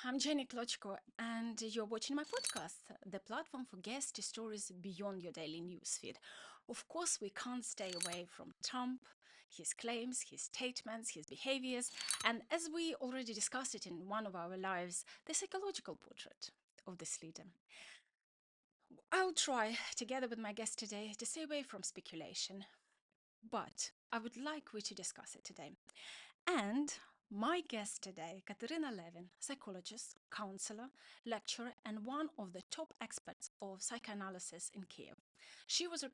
I'm Jenny Klochko, and you're watching my podcast, the platform for guest stories beyond your daily newsfeed. Of course, we can't stay away from Trump, his claims, his statements, his behaviors, and as we already discussed it in one of our lives, the psychological portrait of this leader. I'll try, together with my guest today, to stay away from speculation, but I would like we to discuss it today. And my guest today, Kateryna Levin, psychologist, counselor, lecturer, and one of the top experts of psychoanalysis in Kiev. She was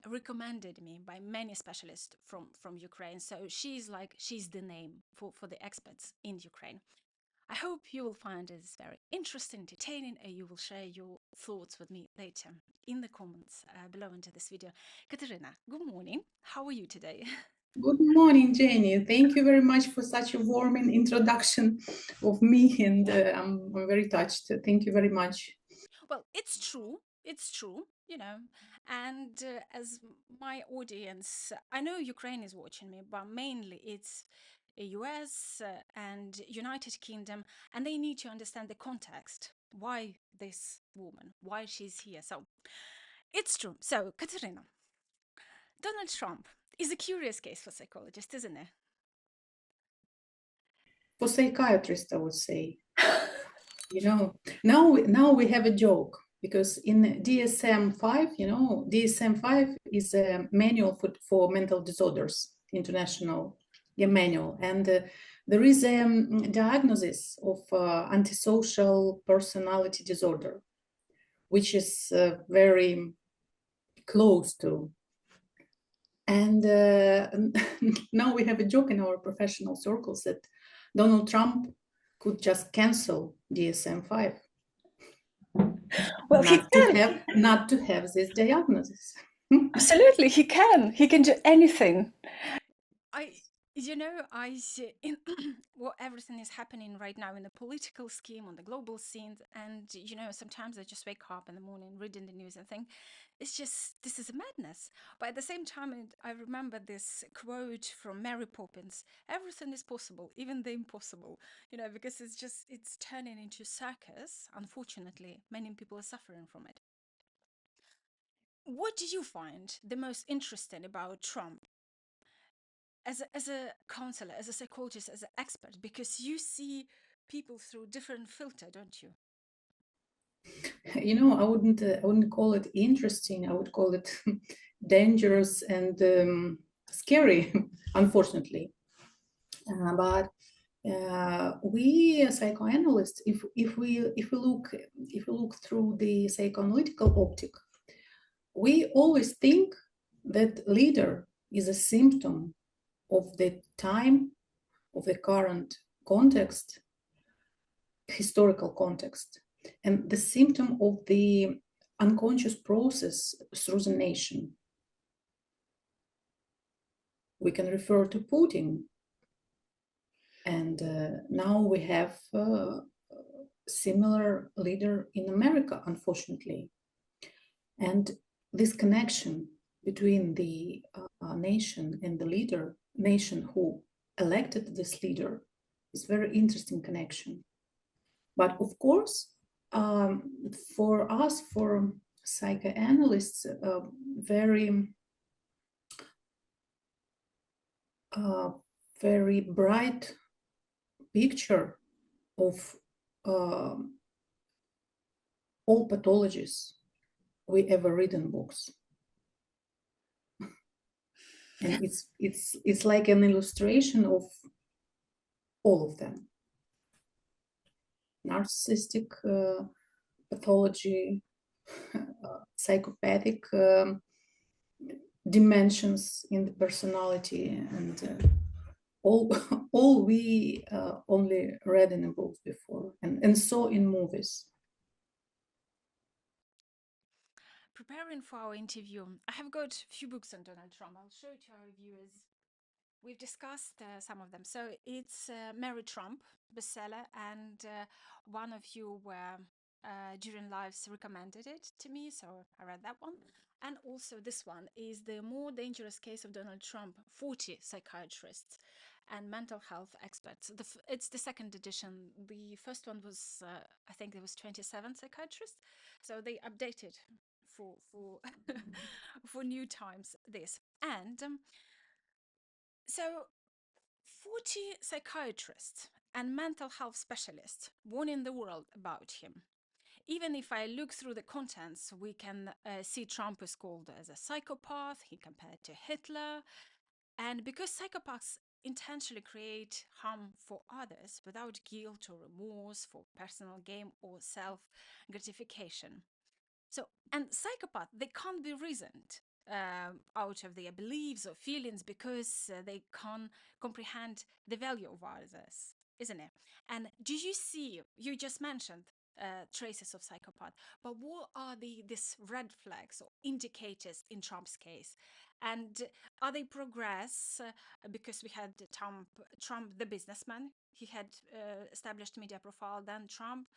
recommended me by many specialists from Ukraine, so she's the name for the experts in Ukraine. I hope you will find this very interesting, entertaining, and you will share your thoughts with me later in the comments below into this video. Kateryna, good morning. How are you today? Good morning, Jenny. Thank you very much for such a warming introduction of me, and I'm very touched. Thank you very much. Well, it's true. It's true, And as my audience, I know Ukraine is watching me, but mainly it's US and United Kingdom, and they need to understand the context. Why this woman? Why she's here? So it's true. So, Katerina, Donald Trump is a curious case for psychologists, isn't it? For psychiatrists, I would say. Now we have a joke because in DSM-5, DSM-5 is a manual for mental disorders, international manual, and there is a diagnosis of antisocial personality disorder, which is very close to. And now we have a joke in our professional circles that Donald Trump could just cancel DSM-5. Well, he can. Not to have this diagnosis. Absolutely, he can. He can do anything. I see what everything is happening right now in the political scheme, on the global scene, and sometimes I just wake up in the morning reading the news and think, this is a madness. But at the same time, I remember this quote from Mary Poppins: "Everything is possible, even the impossible." Because it's turning into circus. Unfortunately, many people are suffering from it. What do you find the most interesting about Trump as a counselor, as a psychologist, as an expert, because you see people through different filter, don't you? I wouldn't call it interesting. I would call it dangerous and scary, unfortunately. But we psychoanalysts, if we look through the psychoanalytical optic, we always think that leader is a symptom of the time, of the current context, historical context, and the symptom of the unconscious process through the nation. We can refer to Putin, and now we have a similar leader in America, unfortunately. And this connection between the nation and the leader, nation who elected this leader, is very interesting connection. But of course, for us, for psychoanalysts, very bright picture of all pathologies we ever read in books. And it's like an illustration of all of them. Narcissistic pathology, psychopathic dimensions in the personality, and all we only read in the books before and saw in movies. Preparing for our interview, I have got a few books on Donald Trump. I'll show it to our viewers. We've discussed some of them. So it's Mary Trump, bestseller, and one of you were during lives recommended it to me, so I read that one. And also this one is The More Dangerous Case of Donald Trump, 40 Psychiatrists. and mental health experts. It's the second edition. The first one was, I think, there was 27 psychiatrists, so they updated for for new times this. And so 40 psychiatrists and mental health specialists warning the world about him. Even if I look through the contents, we can see Trump is called as a psychopath, he compared to Hitler. And because psychopaths intentionally create harm for others without guilt or remorse for personal gain or self gratification. So, and psychopaths, they can't be reasoned out of their beliefs or feelings because they can't comprehend the value of others, isn't it? And do you see, you just mentioned traces of psychopath, but what are these red flags or indicators in Trump's case? And are they progress? Because we had Trump, the businessman, he had established media profile, then Trump,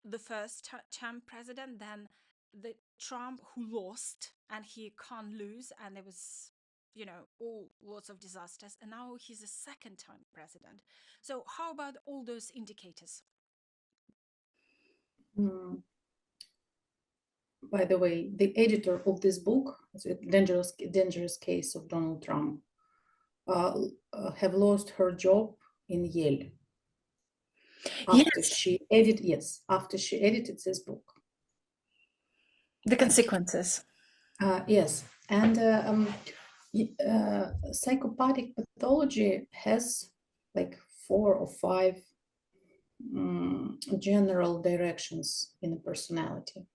the first term president, then the Trump who lost and he can't lose, and there was, you know, all lots of disasters, and now he's a second time president. So how about all those indicators? Mm. By the way, the editor of this book, Dangerous Case of Donald Trump, have lost her job in Yale after Yes, after she edited this book. the consequences. Yes, and psychopathic pathology has like 4 or 5 general directions in a personality.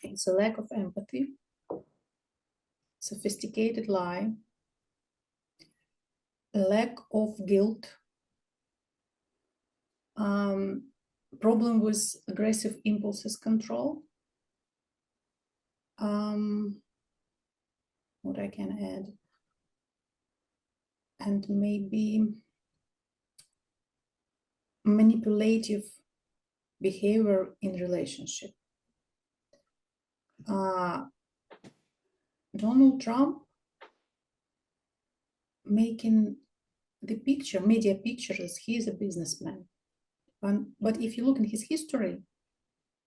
It's a lack of empathy, sophisticated lie, lack of guilt, problem with aggressive impulses control. What I can add, and maybe manipulative behavior in relationship. Donald Trump making the picture, media picture, as he is a businessman. But if you look in his history,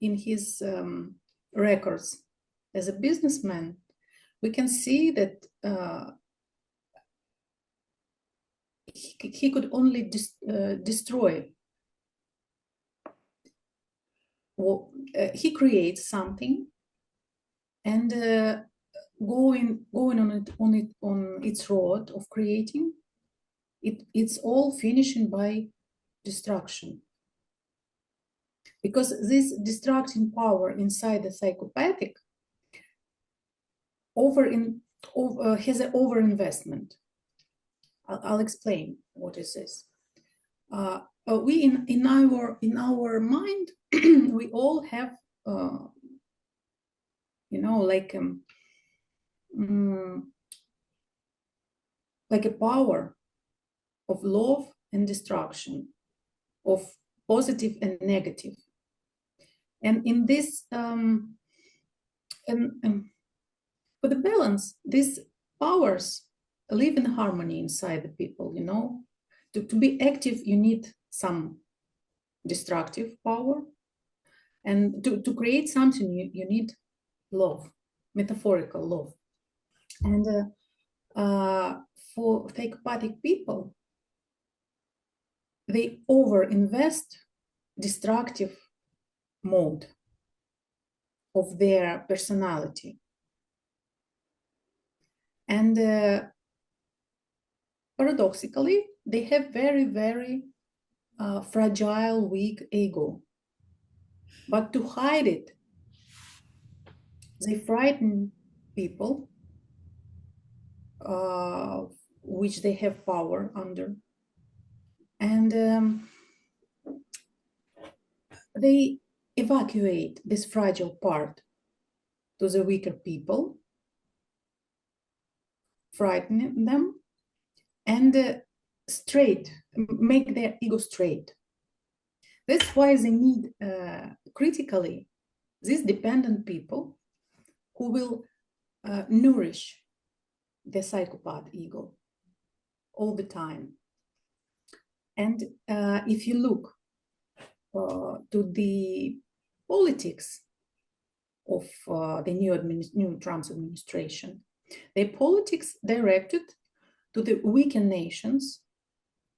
in his records as a businessman, we can see that he could only destroy. He creates something, and going on its road of creating, it's all finishing by destruction. Because this destructing power inside the psychopathic has an overinvestment. I'll explain what is this. We in our mind we all have like a power of love and destruction, of positive and negative. And in this, for the balance, these powers live in harmony inside the people, you know. To be active, you need some destructive power. And to create something, you need love, metaphorical love. And for psychopathic people, they overinvest destructive mode of their personality. And paradoxically, they have very, very fragile, weak ego. But to hide it, they frighten people which they have power under. And they evacuate this fragile part to the weaker people, frighten them, and make their ego straight. That's why they need critically these dependent people who will nourish the psychopath ego all the time. And if you look to the politics of the new Trump's administration, the politics directed to the weakened nations,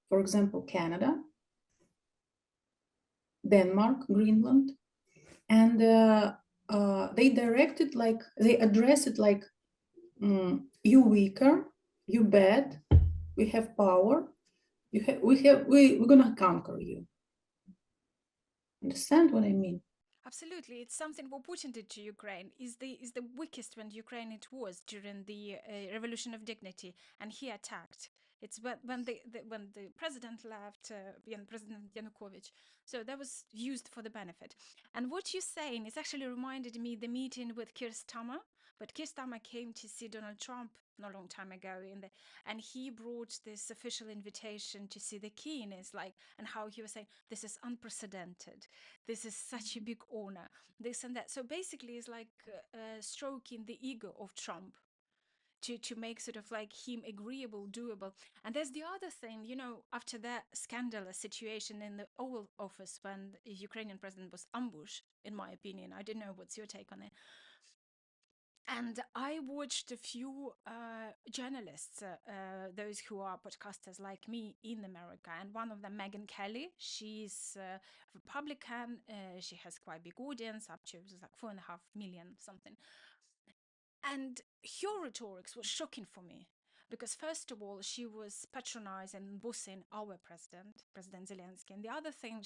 for example, Canada, Denmark, Greenland, and they address it like, you weaker, you bad, we have power, we're gonna conquer you. Understand what I mean? Absolutely, it's something what Putin did to Ukraine. Is the weakest when Ukraine it was during the Revolution of Dignity, and he attacked. It's when the president left, President Yanukovych. So that was used for the benefit. And what you're saying is actually reminded me the meeting with Keir Starmer. But Keir Starmer came to see Donald Trump not a long time ago, and he brought this official invitation to see the king. Is like, and how he was saying this is unprecedented, this is such a big honor, this and that. So basically it's like stroking the ego of Trump to make sort of like him agreeable, doable. And there's the other thing, after that scandalous situation in the Oval Office when the Ukrainian president was ambushed, in my opinion, I don't know what's your take on it. And I watched a few journalists, those who are podcasters like me in America, and one of them, Megyn Kelly, she's Republican. She has quite big audience, up to like 4.5 million something. And her rhetoric was shocking for me because, first of all, she was patronizing and bossing our President Zelensky. And the other thing,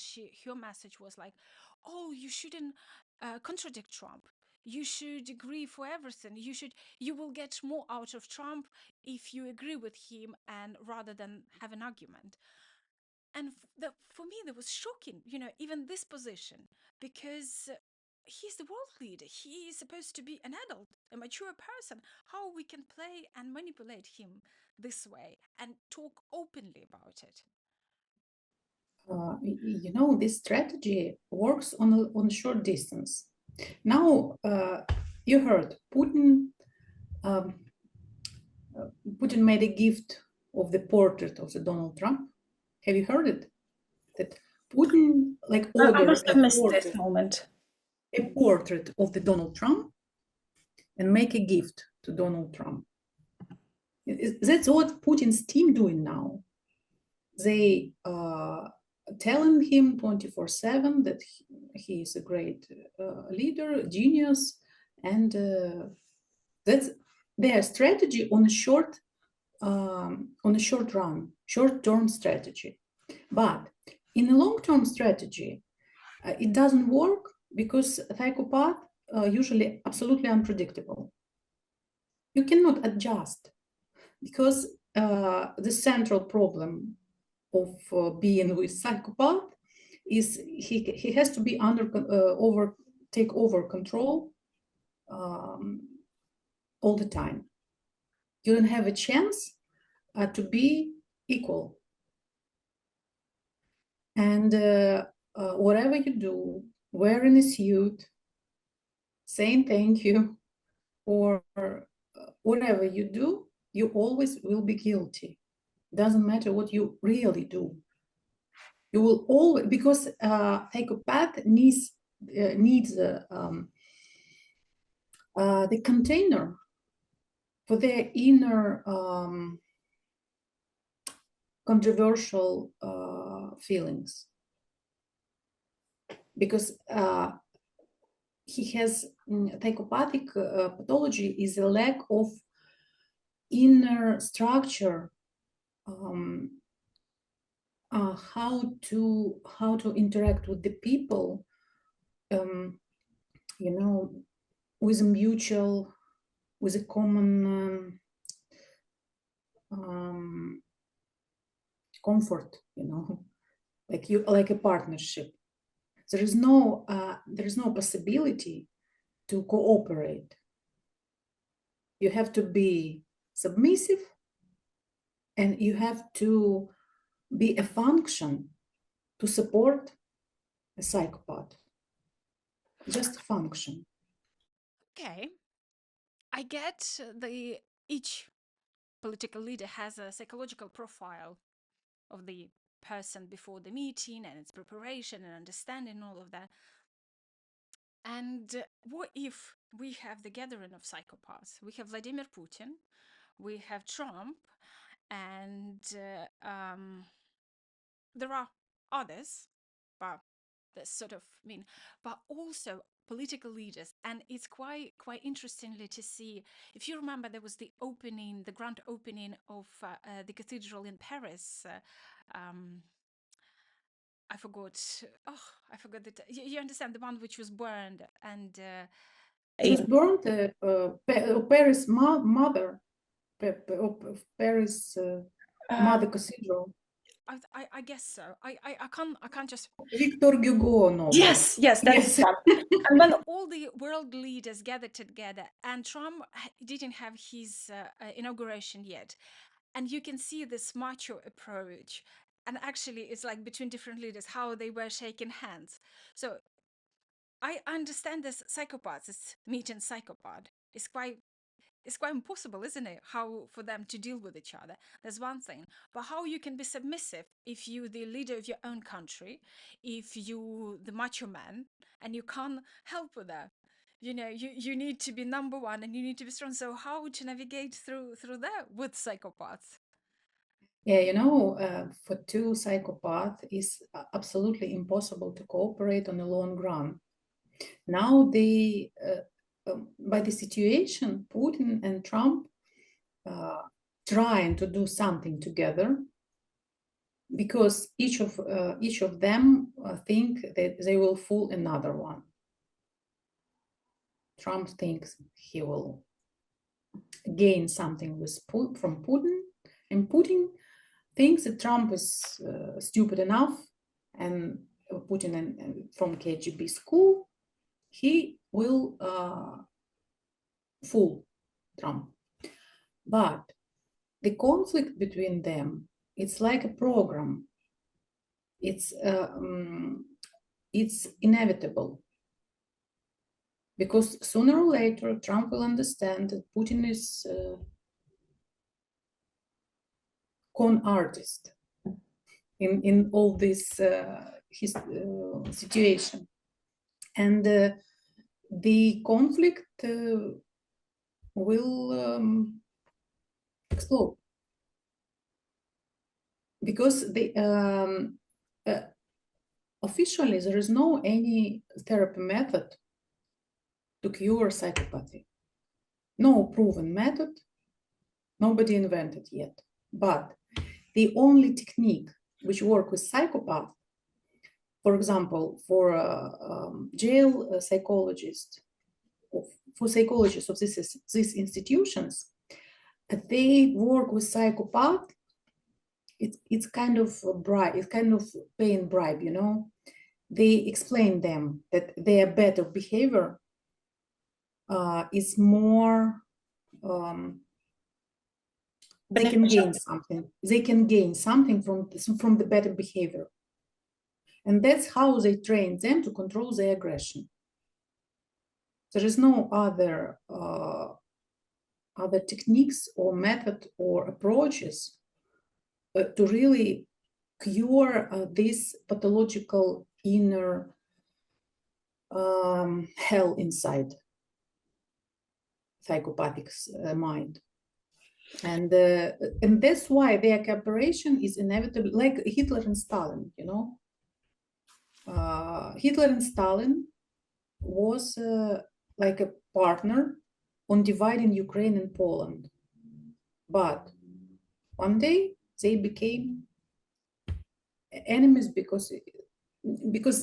her message was like, oh, you shouldn't contradict Trump. You should agree for everything. You will get more out of Trump if you agree with him and rather than have an argument. And for me, that was shocking, even this position, because he's the world leader. He is supposed to be an adult, a mature person. How we can play and manipulate him this way and talk openly about it? This strategy works on a short distance. Now, you heard um, Putin made a gift of the portrait of the Donald Trump. Have you heard it? That Putin I ordered must have missed this moment. a portrait of the Donald Trump and make a gift to Donald Trump. That's what Putin's team doing now. They telling him 24/7 that he is a great leader, genius, and that's their strategy on a short run, short-term strategy. But in a long-term strategy, it doesn't work because psychopath usually absolutely unpredictable. You cannot adjust because the central problem of being with psychopath is he has to be take over control all the time. You don't have a chance to be equal. And whatever you do, wearing a suit, saying thank you, or whatever you do, you always will be guilty. Doesn't matter what you really do. You will always, because psychopath needs the container for their inner controversial feelings, because he has psychopathic pathology is a lack of inner structure, how to interact with the people, with a common comfort, like a partnership. There is no possibility to cooperate. You have to be submissive, and you have to be a function to support a psychopath. Just a function. Okay, I get each political leader has a psychological profile of the person before the meeting and its preparation and understanding all of that. And what if we have the gathering of psychopaths? We have Vladimir Putin, we have Trump, and there are others, but that's sort of but also political leaders. And it's quite interestingly to see, if you remember, there was the grand opening of the cathedral in Paris. I forgot. Oh, I forgot that. You understand, the one which was burned, and it was burned. Paris mother, Paris Mother Cathedral. I guess so. I can't just. Victor Hugo, no. Yes, that's Yes. And when all the world leaders gathered together, and Trump didn't have his inauguration yet, and you can see this macho approach, and actually it's like between different leaders how they were shaking hands. So I understand this psychopaths, this meeting psychopath. It's quite impossible, isn't it? How for them to deal with each other. That's one thing. But how you can be submissive if you the leader of your own country, if you the macho man, and you can't help with that. You need to be number one and you need to be strong. So how to navigate through that with psychopaths? Yeah, for two psychopaths, it's absolutely impossible to cooperate on the long run. Now by the situation, Putin and Trump trying to do something together, because each of them think that they will fool another one. Trump thinks he will gain something from Putin, and Putin thinks that Trump is stupid enough, and Putin and from KGB school, he will fool Trump. But the conflict between them, it's like a program. It's inevitable, because sooner or later Trump will understand that Putin is con artist in all this his situation, and the conflict will explode, because officially there is no any therapy method to cure psychopathy. No proven method, nobody invented yet. But the only technique which work with psychopath, for example, for jail psychologists, for psychologists of these institutions, they work with psychopath. It's kind of a bribe, it's kind of paying bribe, They explain them that their better behavior is more, they can gain something. They can gain something from the better behavior. And that's how they train them to control their aggression. There is no other techniques or method or approaches to really cure this pathological inner hell inside psychopathic mind. And that's why their cooperation is inevitable, like Hitler and Stalin, Hitler and Stalin was like a partner on dividing Ukraine and Poland. But one day they became enemies because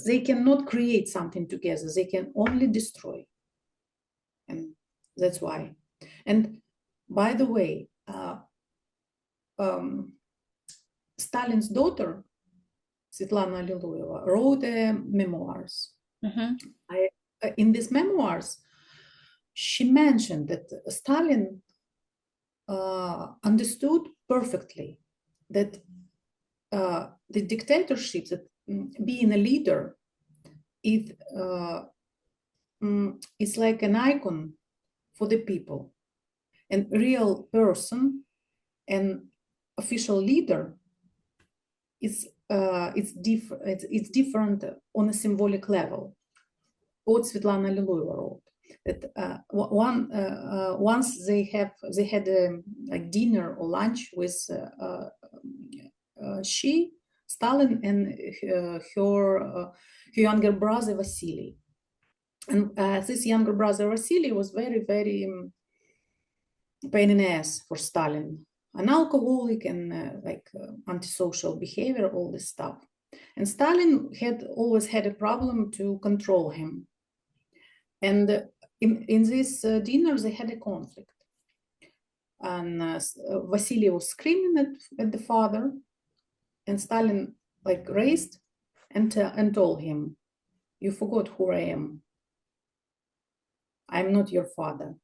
they cannot create something together. They can only destroy. And that's why. And by the way, Stalin's daughter, Svetlana Alliluyeva, wrote memoirs. In these memoirs, she mentioned that Stalin understood perfectly that the dictatorship, that being a leader, is like an icon for the people. And real person and official leader is it's different on a symbolic level. What Svetlana Liluyeva wrote, that once they had a dinner or lunch with Stalin and her younger brother Vasily, and this younger brother Vasily was very, very pain in the ass for Stalin, an alcoholic and antisocial behavior, all this stuff. And Stalin had always had a problem to control him. And in this dinner, they had a conflict. And Vasily was screaming at the father, and Stalin raised and told him, "You forgot who I am. I'm not your father.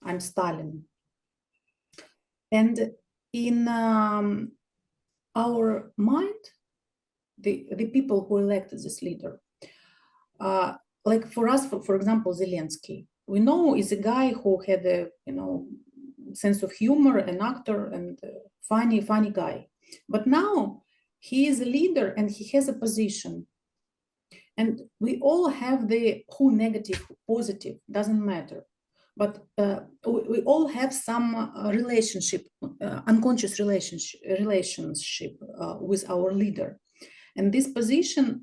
I'm Stalin." And in our mind, the people who elected this leader, like for us, for example, Zelensky, we know is a guy who had a sense of humor, an actor, and funny guy. But now he is a leader and he has a position. And we all have the who negative, who positive, doesn't matter. But we all have some relationship, unconscious relationship with our leader. And this position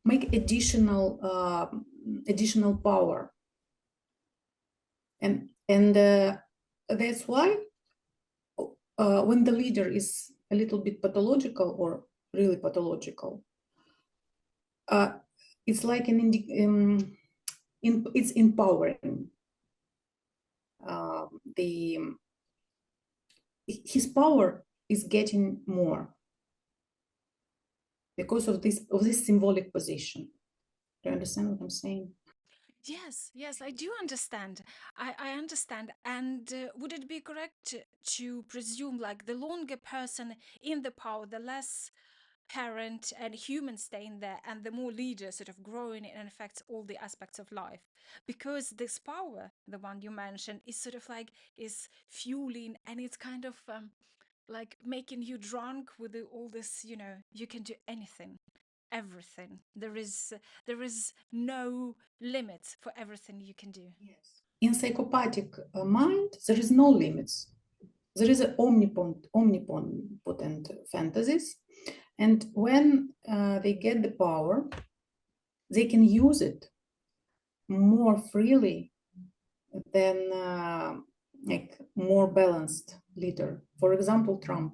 make additional power. And that's why when the leader is a little bit pathological or really pathological, it's like it's empowering. His power is getting more because of this symbolic position. Do you understand what I'm saying? Yes, I do understand. I understand. And would it be correct to presume the longer a person in the power, the less parent and human stay in there, and the more leader sort of growing and affects all the aspects of life? Because this power, the one you mentioned, is sort of is fueling, and it's kind of making you drunk with all this, you can do anything, everything. There is no limits for everything you can do. Yes. In psychopathic mind, there is no limits. There is an omnipotent fantasies, and when they get the power, they can use it more freely than more balanced leader. For example, Trump.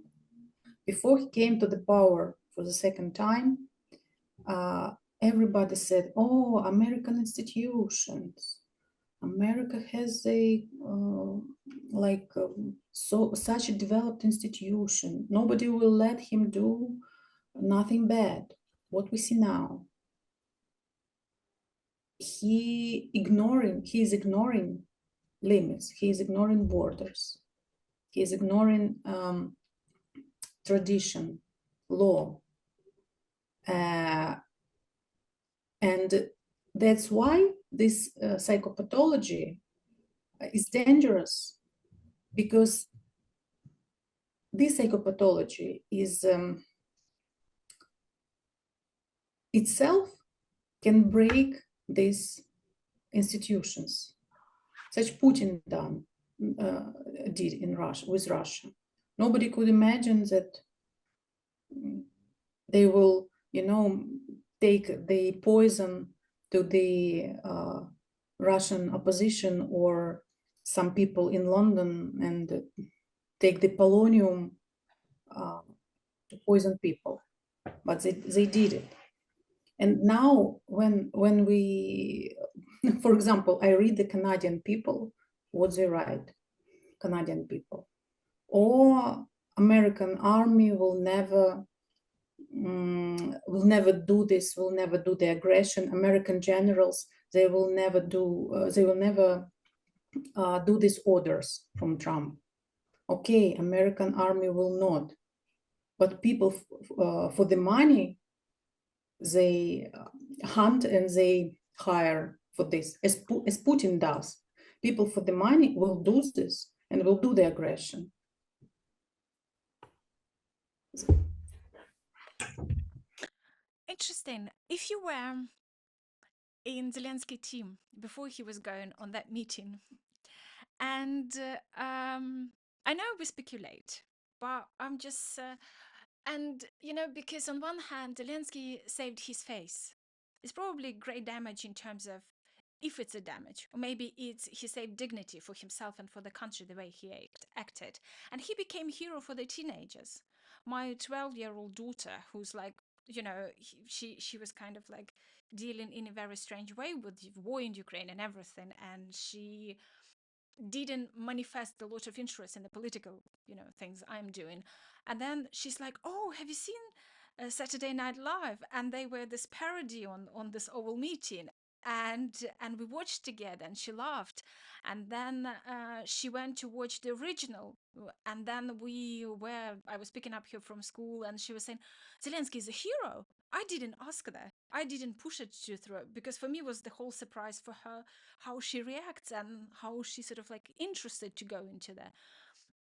Before he came to the power for the second time, everybody said, "Oh, American institutions. America has such a developed institution. Nobody will let him do nothing bad." What we see now, he is ignoring limits. He is ignoring borders. He is ignoring tradition, law, and that's why this psychopathology is dangerous, because this psychopathology is itself can break these institutions, such Putin did in Russia with Russia. Nobody could imagine that they will, take the poison to the Russian opposition or some people in London and take the polonium to poison people, but they did it. And now when we, for example, I read the Canadian people, what they write, Canadian people, or American army will never do this, will never do the aggression. American generals, they will never do these orders from Trump. Okay, American army will not, but people for the money, they hunt and they hire for this, as Putin does. People for the money will do this and will do the aggression. Interesting. If you were in Zelensky team before he was going on that meeting, and I know we speculate, but I'm just and because on one hand Zelensky saved his face. It's probably great damage in terms of if it's a damage, or maybe it's he saved dignity for himself and for the country the way he acted, and he became hero for the teenagers. My 12-year-old daughter, who's like, she was kind of like dealing in a very strange way with the war in Ukraine and everything, and she didn't manifest a lot of interest in the political, things I'm doing. And then she's like, "Oh, have you seen Saturday Night Live?" And they were this parody on this Oval meeting, and we watched together, and she laughed. And then she went to watch the original, and then I was picking up her from school, and she was saying, "Zelensky is a hero." I didn't ask that. I didn't push it to throw, because for me it was the whole surprise for her how she reacts and how she's sort of like interested to go into that.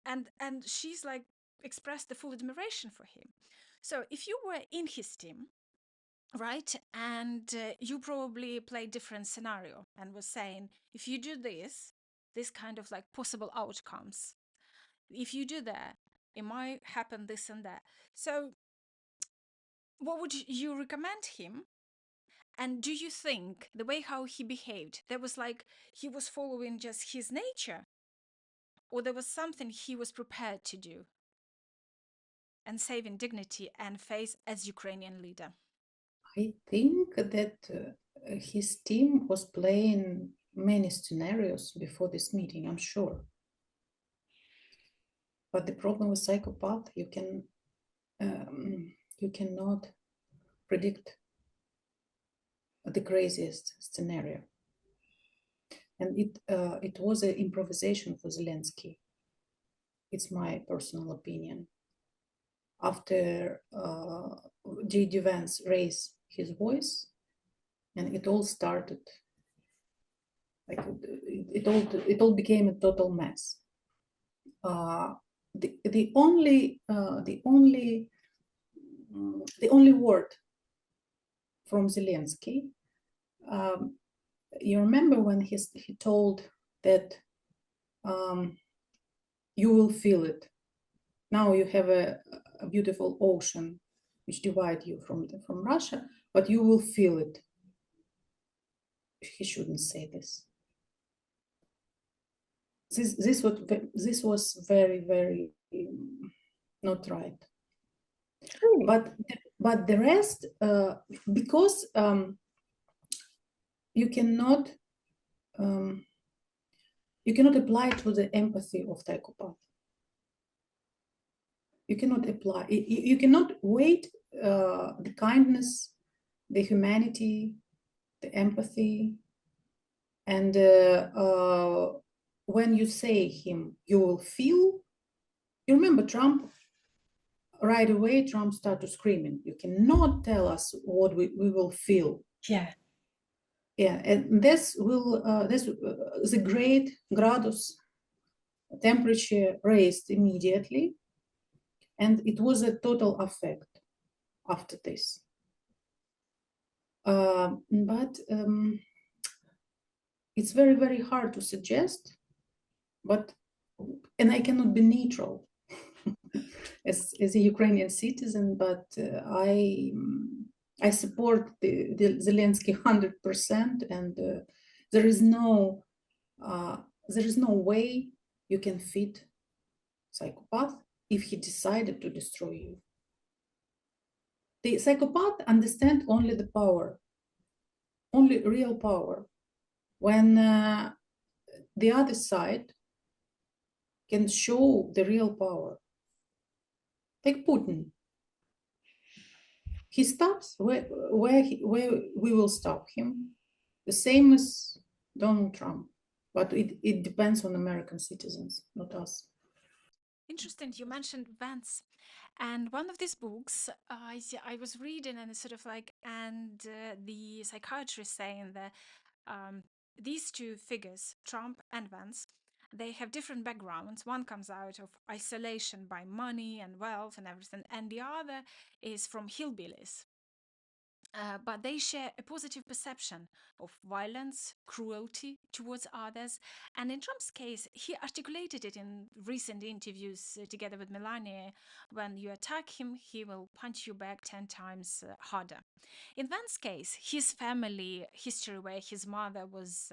And she's like expressed the full admiration for him. So if you were in his team, right, and you probably played different scenario and was saying, if you do this kind of like possible outcomes, if you do that, it might happen this and that. So what would you recommend him? And do you think the way how he behaved, there was like he was following just his nature, or there was something he was prepared to do and saving dignity and face as Ukrainian leader? I think that his team was playing many scenarios before this meeting, I'm sure. But the problem with psychopath, you cannot predict the craziest scenario. And it was an improvisation for Zelensky. It's my personal opinion. After J.D. Vance raised his voice, and it all started, like it all became a total mess. The only word from Zelensky, you remember when he told that you will feel it. Now you have a beautiful ocean which divide you from Russia, but you will feel it. He shouldn't say this. This was very, very not right. Really? But the rest, because you cannot apply to the empathy of psychopath. You cannot apply. You cannot weight the kindness, the humanity, the empathy, and when you say him, you will feel. You remember Trump? Right away, Trump started screaming. You cannot tell us what we will feel. Yeah. Yeah, and this the great gradus temperature raised immediately, and it was a total effect after this. But it's very, very hard to suggest, and I cannot be neutral as a Ukrainian citizen, but I support the Zelensky 100%, and there is no way you can fit psychopath if he decided to destroy you. The psychopath understand only the power, only real power. When the other side can show the real power, like Putin, he stops where we will stop him. The same as Donald Trump, but it depends on American citizens, not us. Interesting. You mentioned Vance, and one of these books I was reading, and it's sort of like, and the psychiatrist saying that these two figures, Trump and Vance, they have different backgrounds. One comes out of isolation by money and wealth and everything, and the other is from hillbillies. But they share a positive perception of violence, cruelty towards others. And in Trump's case, he articulated it in recent interviews together with Melania. When you attack him, he will punch you back 10 times harder. In Vance's case, his family history, where his mother was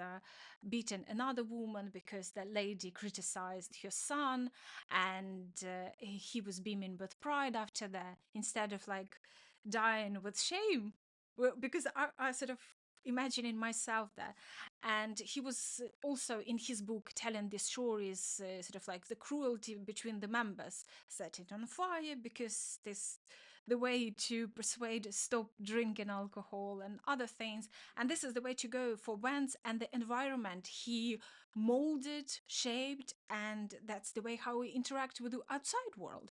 beaten another woman because that lady criticized her son, and he was beaming with pride after that, instead of like dying with shame. Well, because I sort of imagining myself there. And he was also in his book telling these stories, sort of like the cruelty between the members, set it on fire because this the way to persuade stop drinking alcohol and other things. And this is the way to go for Vance and the environment he molded, shaped, and that's the way how we interact with the outside world.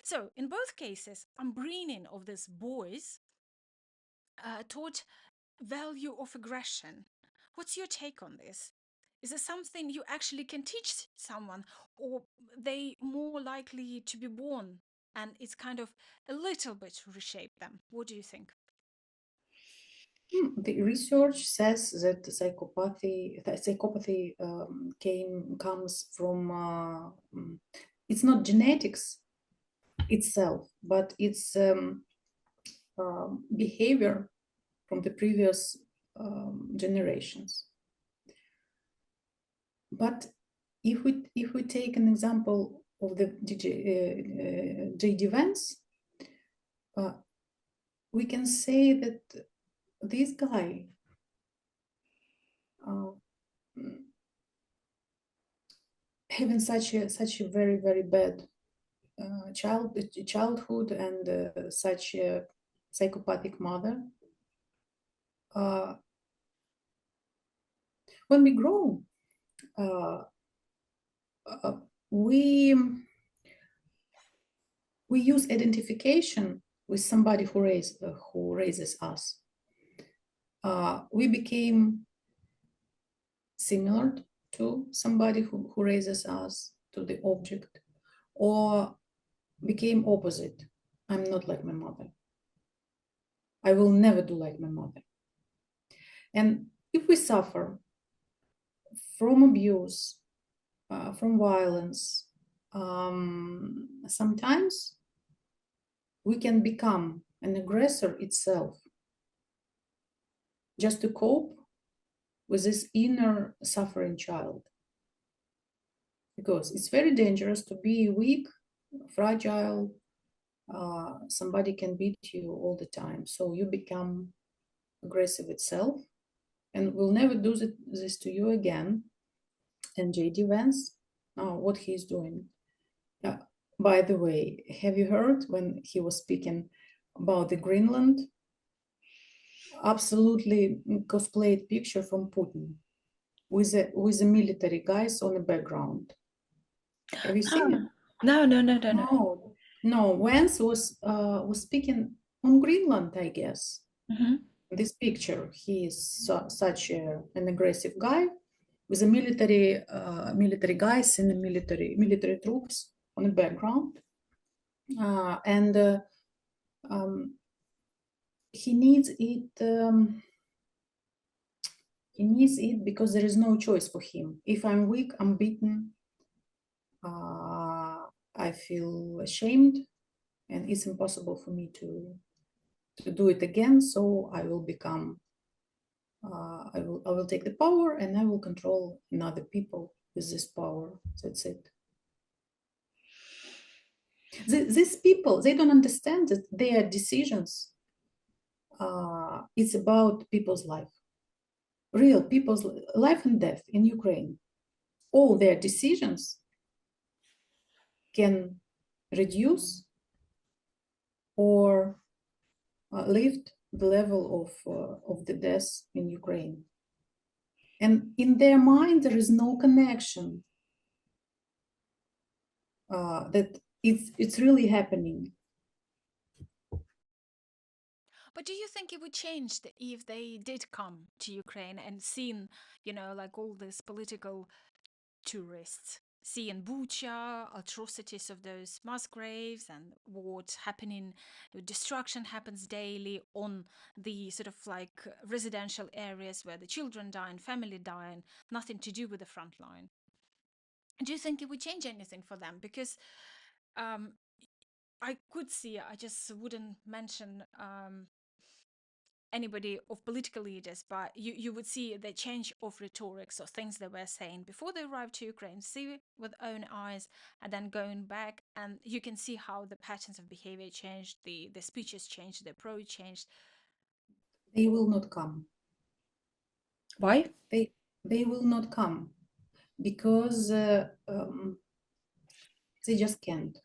So in both cases, upbringing of these boys taught value of aggression. What's your take on this? Is this something you actually can teach someone, or they more likely to be born and it's kind of a little bit reshape them? What do you think? The research says that psychopathy comes from it's not genetics itself, but it's behavior from the previous generations. But if we take an example of the J.D. Vance, we can say that this guy having such a very very bad childhood and such a psychopathic mother, when we grow, we use identification with somebody who raises us. We became similar to somebody who raises us, to the object, or became opposite. I'm not like my mother. I will never do like my mother. And if we suffer from abuse, from violence, sometimes we can become an aggressor itself just to cope with this inner suffering child. Because it's very dangerous to be weak, fragile. Somebody can beat you all the time. So you become aggressive itself and will never do this to you again. And J.D. Vance, what he's doing. By the way, have you heard when he was speaking about the Greenland? Absolutely cosplayed picture from Putin with the military guys on the background. Have you seen it? No. No. Vance was speaking on Greenland, I guess. Mm-hmm. This picture, he is such an aggressive guy with the military guys and the military troops on the background, and he needs it. He needs it because there is no choice for him. If I'm weak, I'm beaten. I feel ashamed, and it's impossible for me to do it again. So I will become. I will take the power, and I will control other people with this power. That's it. These people, they don't understand that their decisions. It's about people's life, real people's life and death in Ukraine. All their decisions can reduce or lift the level of the deaths in Ukraine. And in their mind, there is no connection that it's really happening. But do you think it would change if they did come to Ukraine and seen, like all this political tourists, seeing Bucha, atrocities of those mass graves, and what's happening, destruction happens daily on the sort of like residential areas where the children die and family die, and nothing to do with the front line. Do you think it would change anything for them? Because um, I could see, I just wouldn't mention anybody of political leaders, but you would see the change of rhetorics or things they were saying before they arrived to Ukraine, see with own eyes, and then going back, and you can see how the patterns of behavior changed, the speeches changed, the approach changed. They will not come. Why? They will not come because they just can't.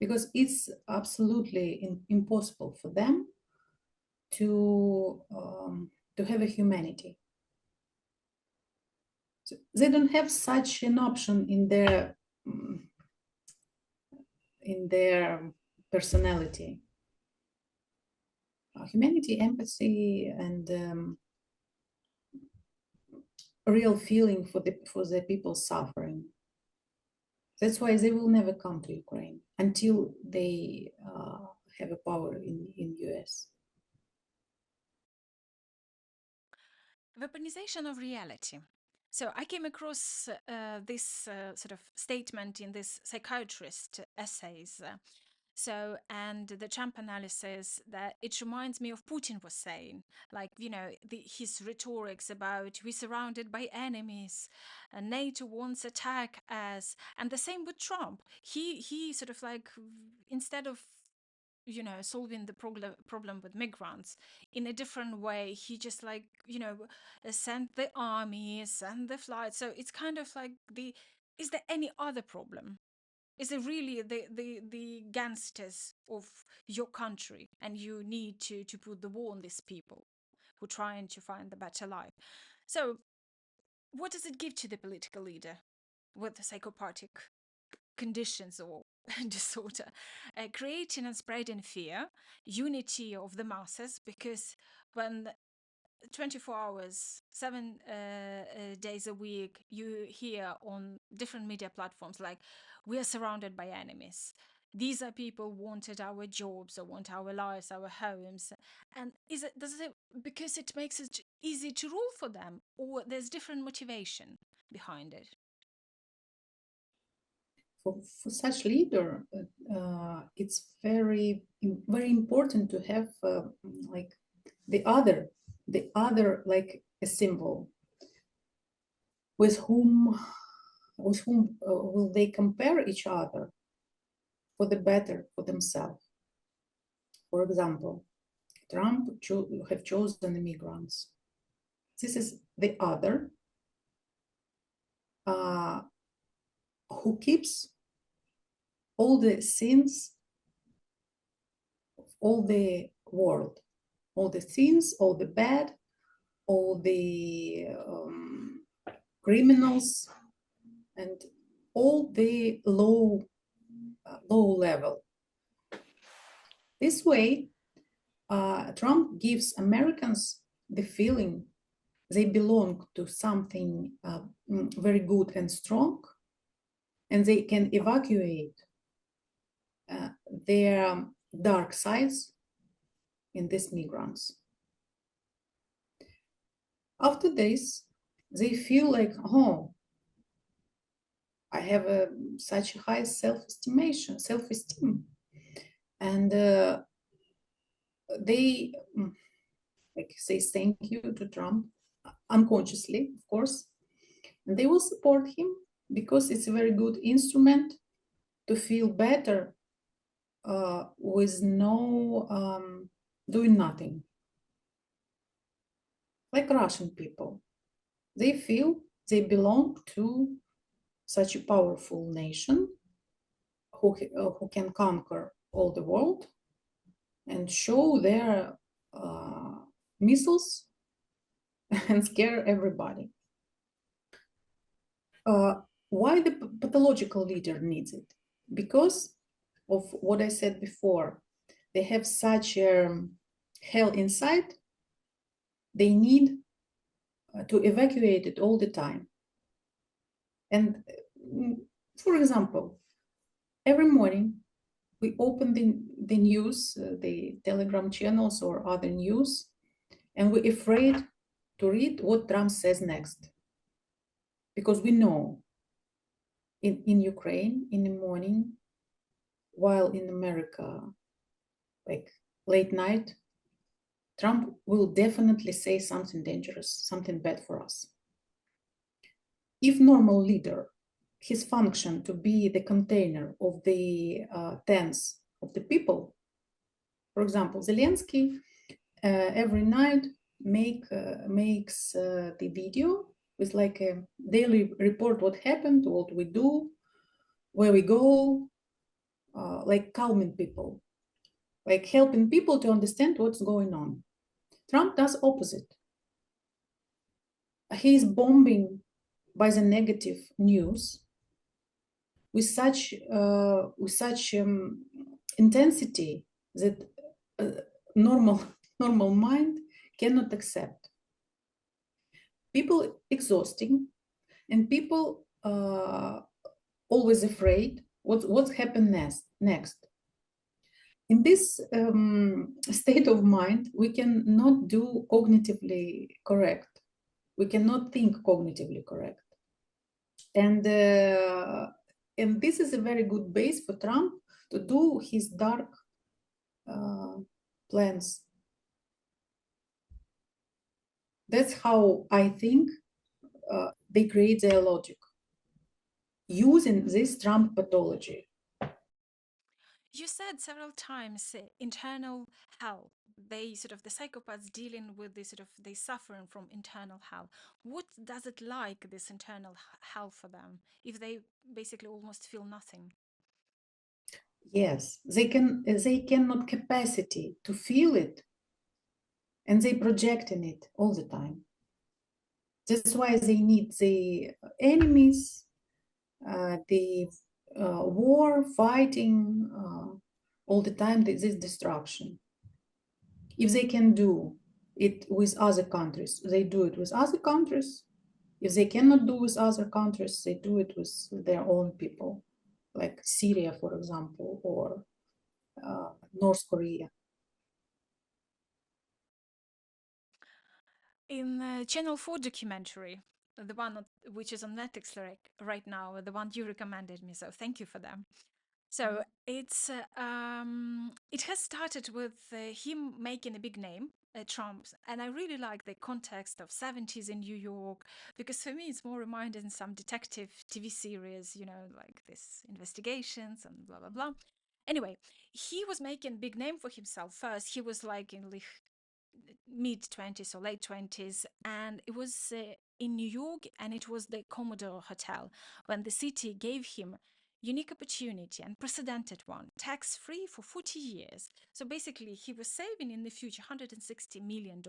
Because it's absolutely impossible for them to have a humanity. So they don't have such an option in their personality. Humanity, empathy, and real feeling for the people suffering. That's why they will never come to Ukraine until they have a power in US. Weaponization of reality. So I came across this sort of statement in this psychiatrist essays. And the Trump analysis, that it reminds me of Putin was saying, like, his rhetorics about we're surrounded by enemies, and NATO wants attack us, and the same with Trump. He sort of like, instead of solving the problem with migrants in a different way, he just like sent the army, sent the flights. So it's kind of like, is there any other problem? Is it really the gangsters of your country, and you need to put the war on these people who are trying to find a better life? So what does it give to the political leader with the psychopathic conditions or disorder? Creating and spreading fear, unity of the masses, because when 24 hours, 7 days a week, you hear on different media platforms like, we are surrounded by enemies. These are people who wanted our jobs or want our lives, our homes. And does it because it makes it easy to rule for them, or there's different motivation behind it? For such leader, it's very important to have like the other like a symbol with whom will they compare each other for the better for themselves. For example, Trump have chosen immigrants. This is the other who keeps all the sins of all the world, all the sins, all the bad, all the criminals, and all the low level. This way, Trump gives Americans the feeling they belong to something very good and strong, and they can evacuate their dark sides in these migrants. After this, they feel like, oh, I have such a high self-esteem, and they like say thank you to Trump unconsciously, of course, and they will support him because it's a very good instrument to feel better with no doing nothing. Like Russian people, they feel they belong to such a powerful nation who can conquer all the world and show their missiles and scare everybody. Why the pathological leader needs it? Because of what I said before, they have such hell inside, they need to evacuate it all the time. And for example, every morning we open the news, the Telegram channels or other news, and we're afraid to read what Trump says next. Because we know in Ukraine in the morning, while in America, like late night, Trump will definitely say something dangerous, something bad for us. If normal leader, his function to be the container of the tense of the people, for example, Zelensky every night makes the video with like a daily report what happened, what we do, where we go, like calming people, like helping people to understand what's going on. Trump does opposite. He is bombing by the negative news with such intensity that normal mind cannot accept. People exhausting, and people always afraid what's happened next. In this state of mind, we cannot do cognitively correct. We cannot think cognitively correct. And this is a very good base for Trump to do his dark plans. That's how I think they create their logic, using this Trump pathology. You said several times internal hell. They sort of the psychopaths dealing with this sort of they suffering from internal hell. What does it like this internal hell for them if they basically almost feel nothing? Yes, they cannot capacity to feel it, and they projecting it all the time. That's why they need the enemies, the war, fighting all the time. This destruction. If they can do it with other countries, they do it with other countries. If they cannot do with other countries, they do it with their own people, like Syria, for example, or North Korea. In the Channel 4 documentary, the one which is on Netflix right now, the one you recommended me, so thank you for them. So it has started with him making a big name, Trump, and I really like the context of 70s in New York because for me it's more reminding some detective TV series, you know, like this investigations and blah blah blah. Anyway, he was making big name for himself first. He was like in mid 20s or late 20s, and it was in New York, and it was the Commodore Hotel when the city gave him unique opportunity, unprecedented one, tax free for 40 years. So basically he was saving in the future $160 million,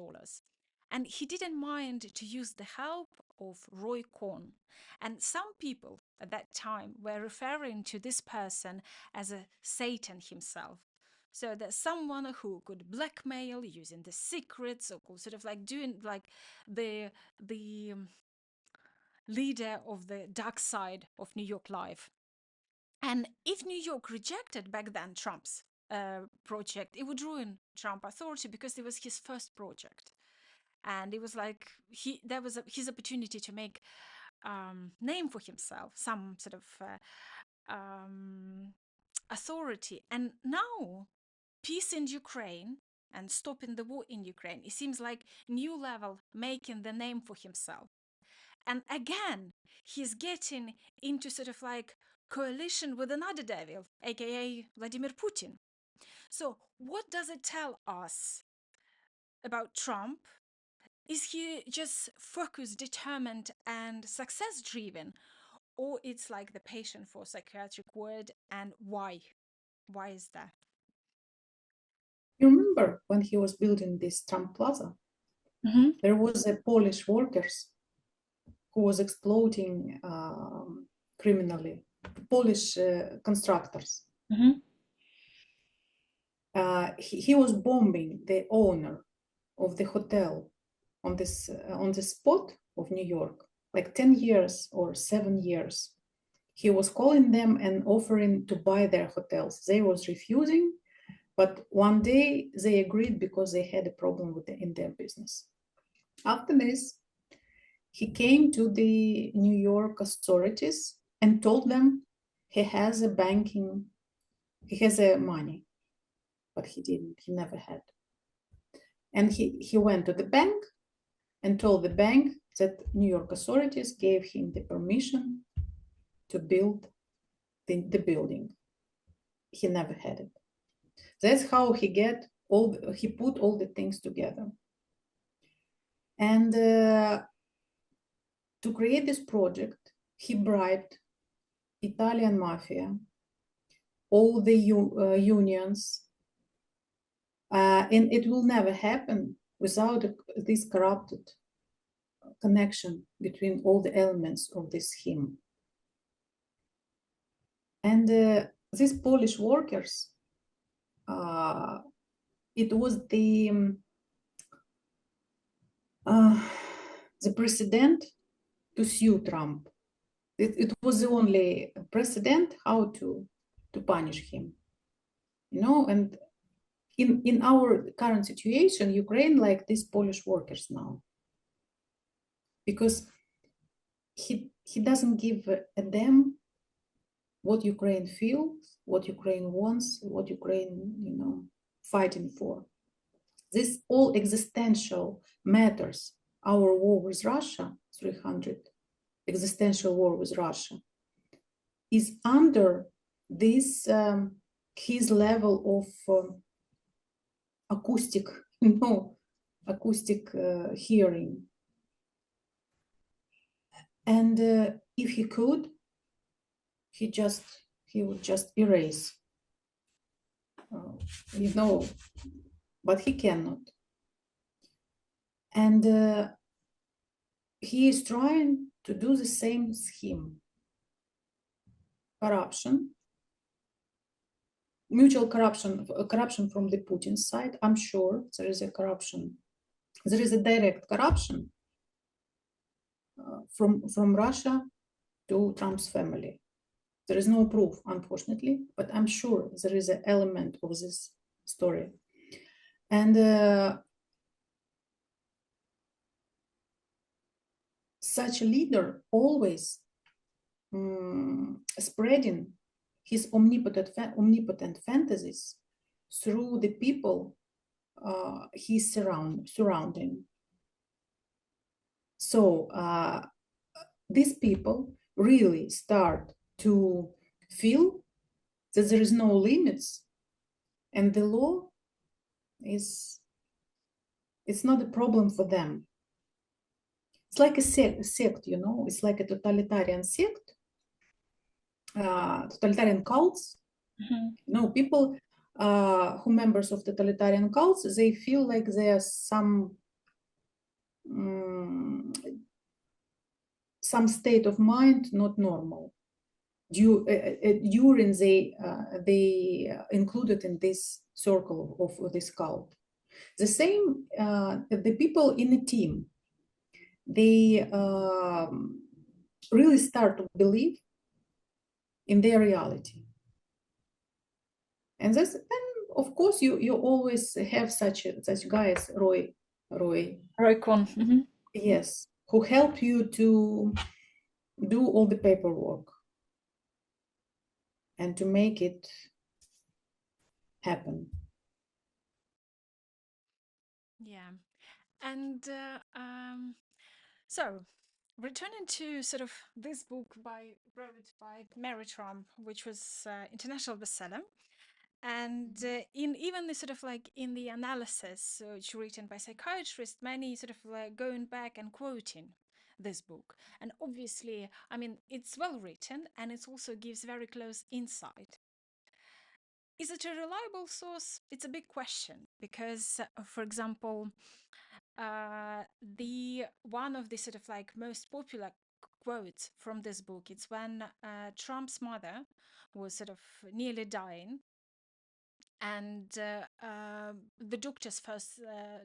and he didn't mind to use the help of Roy Cohn. And some people at that time were referring to this person as a Satan himself. So there's someone who could blackmail using the secrets, or could sort of like doing like the leader of the dark side of New York life. And if New York rejected back then Trump's project, it would ruin Trump authority because it was his first project, and it was like there was his opportunity to make name for himself, some sort of authority. And now peace in Ukraine and stopping the war in Ukraine, it seems like new level, making the name for himself. And again, he's getting into sort of like coalition with another devil, aka Vladimir Putin. So what does it tell us about Trump? Is he just focused, determined, and success driven? Or it's like the patient for psychiatric word, and why? Why is that? You remember when he was building this Trump Plaza? Mm-hmm. There was a Polish workers who was exploiting criminally, Polish constructors. Mm-hmm. He was bombing the owner of the hotel on this spot of New York. like 10 years or 7 years. He was calling them and offering to buy their hotels. They was refusing, but one day they agreed because they had a problem in their business. After this, he came to the New York authorities and told them he has a money, but he never had. And he went to the bank and told the bank that New York authorities gave him the permission to build the building. He never had it. That's how he put all the things together. And to create this project, he bribed Italian mafia, all the unions, and it will never happen without this corrupted connection between all the elements of this scheme. And these Polish workers, it was the precedent to sue Trump. It was the only precedent how to punish him. And in our current situation, Ukraine like these Polish workers now, because he doesn't give a damn what Ukraine feels, what Ukraine wants, what Ukraine, fighting for. This all existential matters. Our war with Russia, 300 existential war with Russia, is under this his level of acoustic hearing. And if he could, he would just erase, but he cannot. And he is trying to do the same scheme. Corruption, mutual corruption from the Putin side. I'm sure there is a corruption. There is a direct corruption from Russia to Trump's family. There is no proof, unfortunately, but I'm sure there is an element of this story. And such a leader always spreading his omnipotent fantasies through the people he's surrounding. So these people really start to feel that there is no limits, and the law it's not a problem for them. It's like a sect, it's like a totalitarian sect, totalitarian cults. People who members of totalitarian cults, they feel like there's some state of mind not normal during they included in this circle of this cult. The same, the people in the team, they really start to believe in their reality. And of course, you always have such guys, Roy Cohn. Yes, who help you to do all the paperwork and to make it happen. Yeah. And so, returning to sort of this book wrote by Mary Trump, which was international bestseller, and in even the sort of like in the analysis, which written by psychiatrists, many sort of like going back and quoting this book, and obviously, I mean, it's well written, and it also gives very close insight. Is it a reliable source? It's a big question because, for example, the one of the sort of like most popular quotes from this book, it's when Trump's mother was sort of nearly dying, and the doctors first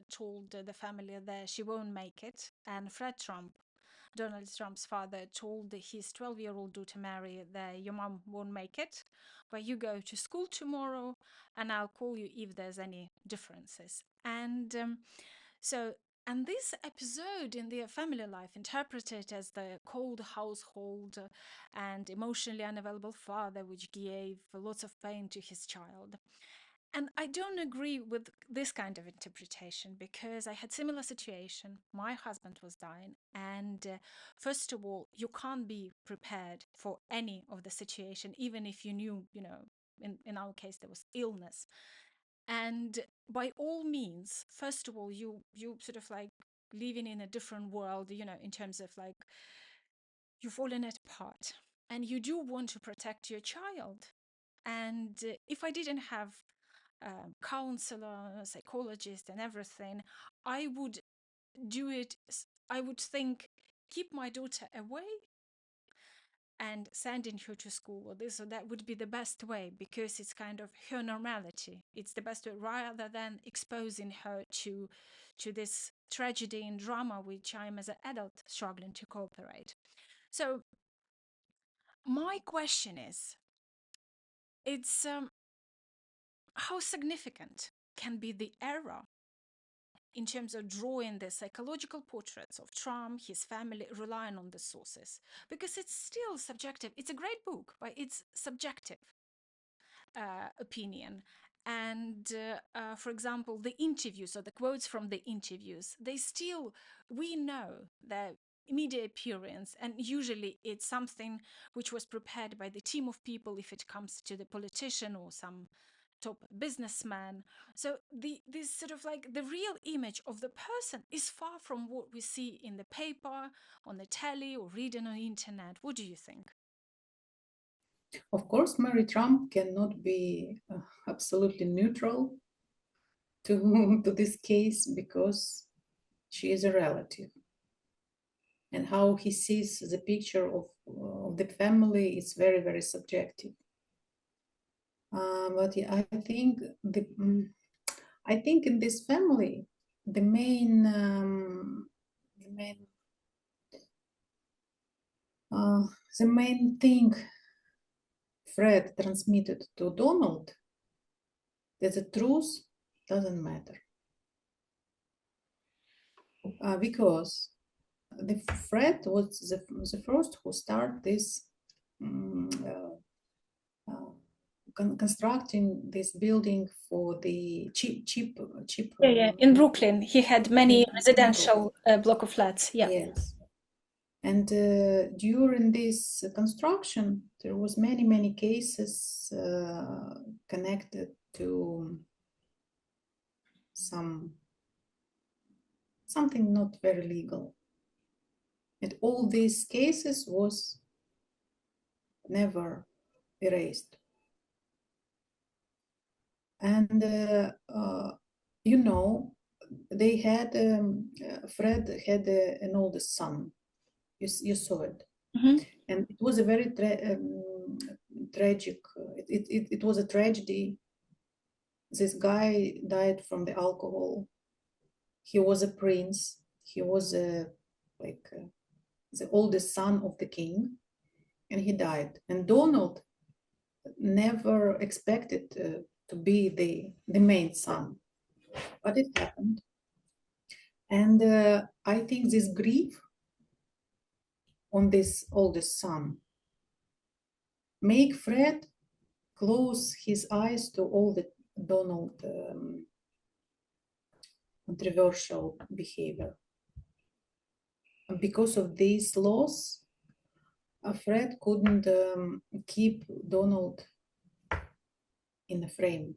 told the family that she won't make it, and Fred Trump Donald Trump's father told his 12-year-old daughter Mary that your mom won't make it, but you go to school tomorrow and I'll call you if there's any differences. And this episode in their family life, interpreted as the cold household and emotionally unavailable father, which gave lots of pain to his child. And I don't agree with this kind of interpretation because I had similar situation. My husband was dying, and first of all, you can't be prepared for any of the situation, even if you knew, in our case there was illness. And by all means, first of all, you sort of like living in a different world, in terms of like you're falling apart, and you do want to protect your child. And if I didn't have counselor, psychologist, and everything, I would do it. I would think, keep my daughter away and sending her to school or this or that would be the best way, because it's kind of her normality. It's the best way, rather than exposing her to this tragedy and drama which I'm as an adult struggling to cooperate. So my question is, it's how significant can be the error in terms of drawing the psychological portraits of Trump, his family, relying on the sources? Because it's still subjective. It's a great book, but it's subjective opinion. And for example, the interviews or the quotes from the interviews, we know that media appearance, and usually it's something which was prepared by the team of people if it comes to the politician or some top businessman. So this sort of like the real image of the person is far from what we see in the paper, on the telly, or reading on the internet. What do you think? Of course, Mary Trump cannot be absolutely neutral to this case because she is a relative. And how he sees the picture of the family is very, very subjective. But yeah, I think in this family, the main thing Fred transmitted to Donald, that the truth doesn't matter. Because the Fred was the first who started this constructing this building for the cheap. Yeah. In Brooklyn, he had many residential block of flats. Yeah. Yes. And during this construction, there was many cases connected to something not very legal. And all these cases was never erased. And they had Fred had an oldest son. You saw it. Mm-hmm. And it was a very tragic. It was a tragedy. This guy died from the alcohol. He was a prince. He was the oldest son of the king, and he died. And Donald never expected to be the main son, but it happened. And I think this grief on this oldest son make Fred close his eyes to all the Donald controversial behavior. And because of this loss, Fred couldn't keep Donald in a frame.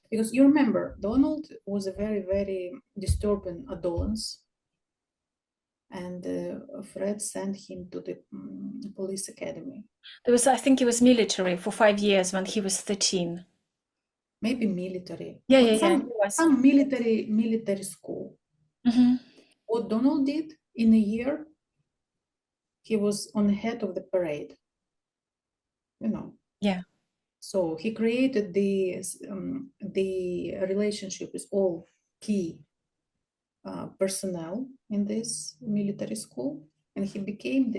Because you remember, Donald was a very, very disturbing adolescent, and Fred sent him to the police academy. I think he was military for 5 years when he was 13. Maybe military. Yeah. Some military school. Mm-hmm. What Donald did in a year, he was on the head of the parade. Yeah. So he created the relationship is all key personnel in this military school, and he became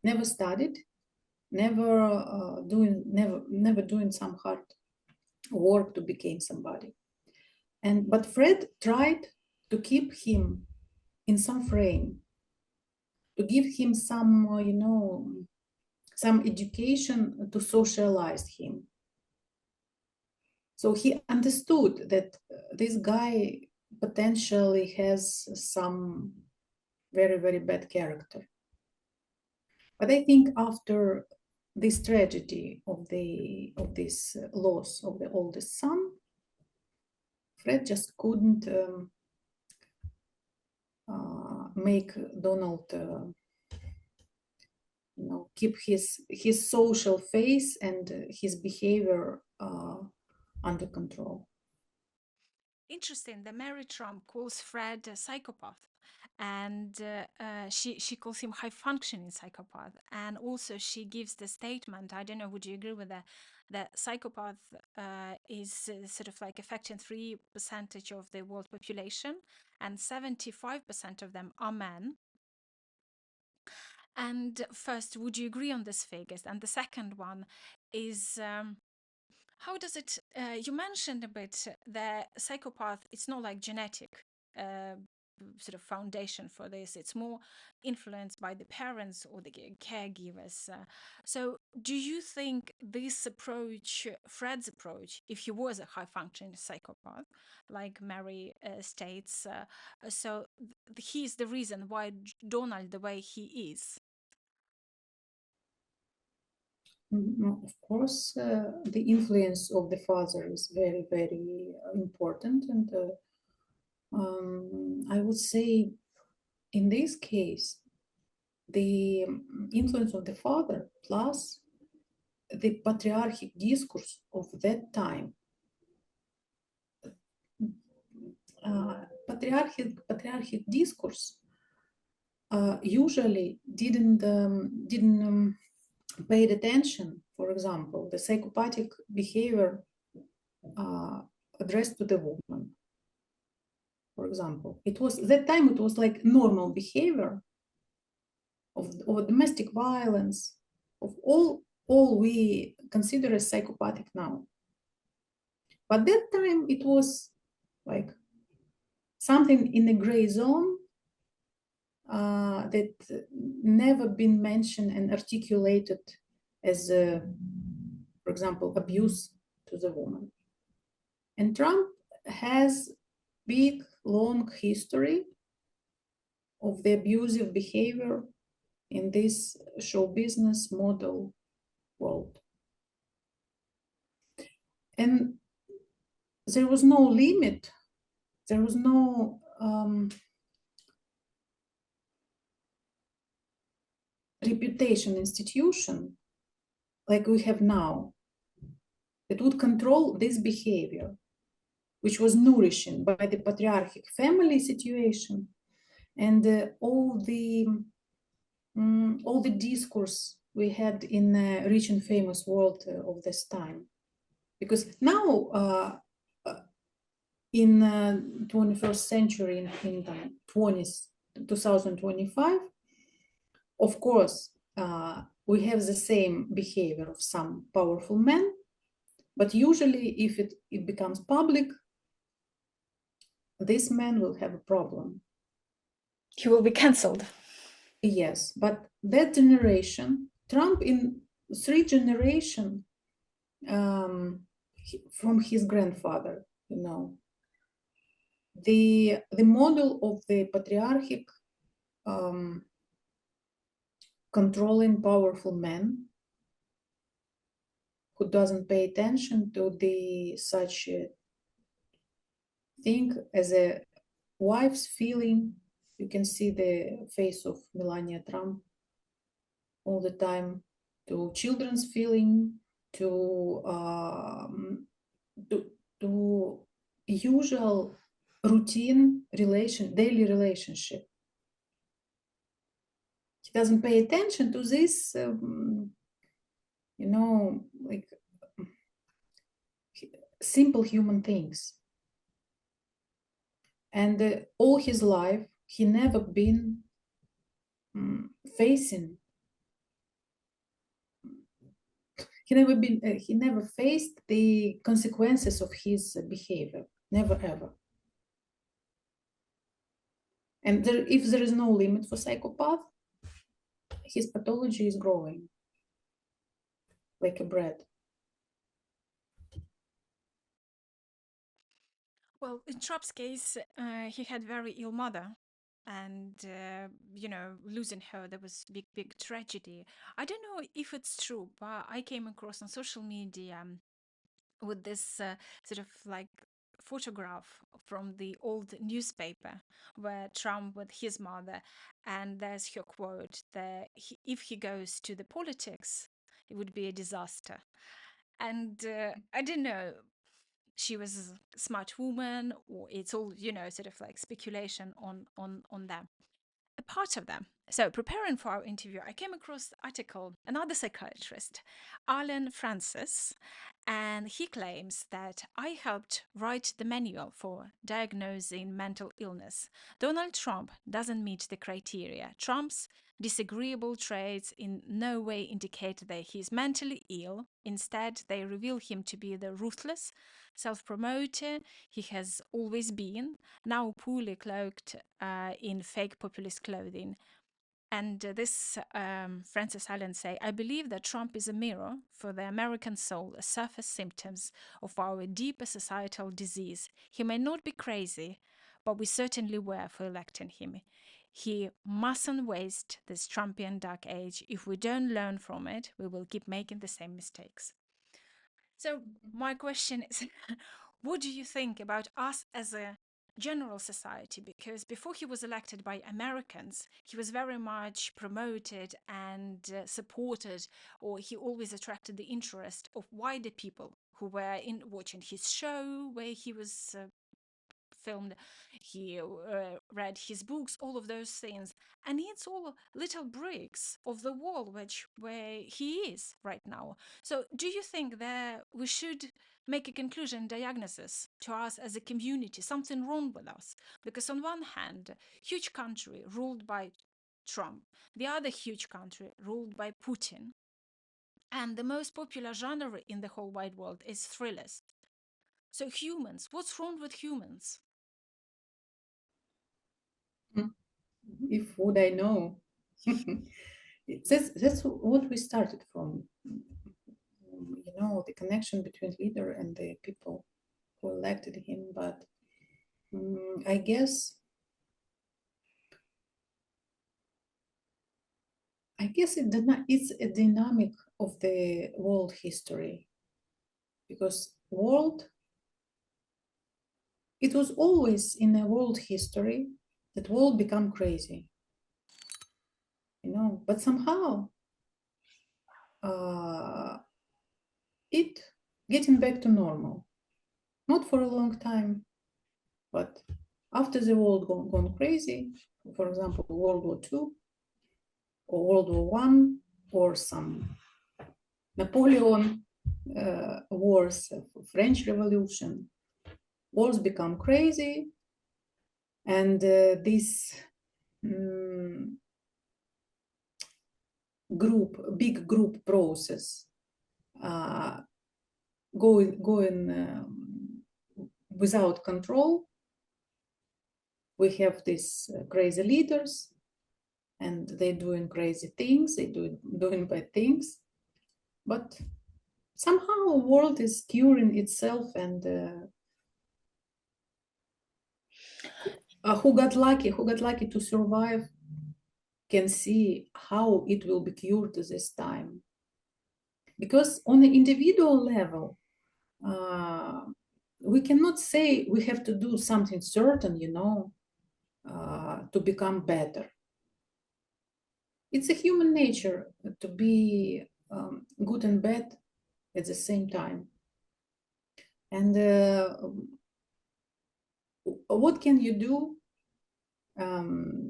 never studied, never doing some hard work to become somebody. But Fred tried to keep him in some frame, to give him some, some education to socialize him. So he understood that this guy potentially has some very, very bad character. But I think after this tragedy of this loss of the oldest son, Fred just couldn't make Donald, keep his social face and his behavior under control. Interesting. The Mary Trump calls Fred a psychopath, and she calls him high functioning psychopath. And also she gives the statement, I don't know, would you agree with that psychopath is sort of like affecting 3% of the world population, and 75% of them are men. And first, would you agree on these figures? And the second one is, how does it, you mentioned a bit the psychopath, it's not like genetic sort of foundation for this, it's more influenced by the parents or the caregivers. So do you think this approach, Fred's approach, if he was a high functioning psychopath, like Mary states, so he's the reason why Donald the way he is? Of course, the influence of the father is very, very important. And I would say in this case, the influence of the father plus the patriarchic discourse of that time. Patriarchic discourse usually didn't paid attention, for example, the psychopathic behavior addressed to the woman. For example, it was that time, it was like normal behavior of domestic violence, of all we consider as psychopathic now. But that time it was like something in the gray zone that never been mentioned and articulated as, for example, abuse to the woman. And Trump has big, long history of the abusive behavior in this show business model world. And there was no limit, there was no reputation institution like we have now that would control this behavior, which was nourishing by the patriarchic family situation and all the discourse we had in the rich and famous world of this time. Because now in 21st century, in the 2025, of course, we have the same behavior of some powerful men, but usually if it becomes public, this man will have a problem. He will be cancelled. Yes, but that generation, Trump in 3 generations from his grandfather, the model of the patriarchic controlling powerful man who doesn't pay attention to the such thing as a wife's feeling. You can see the face of Melania Trump all the time, to children's feeling, to usual routine daily relationship. He doesn't pay attention to this, like simple human things. And all his life, he never been facing. He never faced the consequences of his behavior. Never ever. And if there is no limit for psychopath, his pathology is growing like a bread. Well, in Trump's case, he had very ill mother, and losing her, there was big tragedy. I don't know if it's true, but I came across on social media with this sort of like photograph from the old newspaper where Trump with his mother, and there's her quote that if he goes to the politics, it would be a disaster. And I don't know, she was a smart woman, or it's all sort of like speculation on them, a part of them. So, preparing for our interview, I came across the article, another psychiatrist, Alan Francis, and he claims that I helped write the manual for diagnosing mental illness. Donald Trump doesn't meet the criteria. Trump's disagreeable traits in no way indicate that he is mentally ill. Instead, they reveal him to be the ruthless self-promoter he has always been, now poorly cloaked in fake populist clothing. And this Francis Allen say, I believe that Trump is a mirror for the American soul, a surface symptoms of our deeper societal disease. He may not be crazy, but we certainly were for electing him. He mustn't waste this Trumpian dark age. If we don't learn from it, we will keep making the same mistakes. So my question is, what do you think about us as a general society? Because before he was elected by Americans, he was very much promoted and supported, or he always attracted the interest of wider people who were in watching his show where he was filmed, he read his books, all of those things, and it's all little bricks of the wall where he is right now. So do you think that we should make a conclusion diagnosis to us as a community, something wrong with us? Because on one hand, huge country ruled by Trump, the other huge country ruled by Putin, and the most popular genre in the whole wide world is thrillers. So humans, what's wrong with humans? If would I know? That's what we started from. The connection between leader and the people who elected him. But I guess it's a dynamic of the world history, because it was always in a world history that world become crazy, but somehow it getting back to normal, not for a long time, but after the world gone crazy, for example, World War II or World War One or some Napoleon wars, French Revolution, wars become crazy, and this big group process going without control. We have these crazy leaders, and they're doing crazy things, doing bad things, but somehow the world is curing itself, and who got lucky to survive can see how it will be cured this time. Because on the individual level, we cannot say we have to do something certain, to become better. It's a human nature to be good and bad at the same time. And what can you do?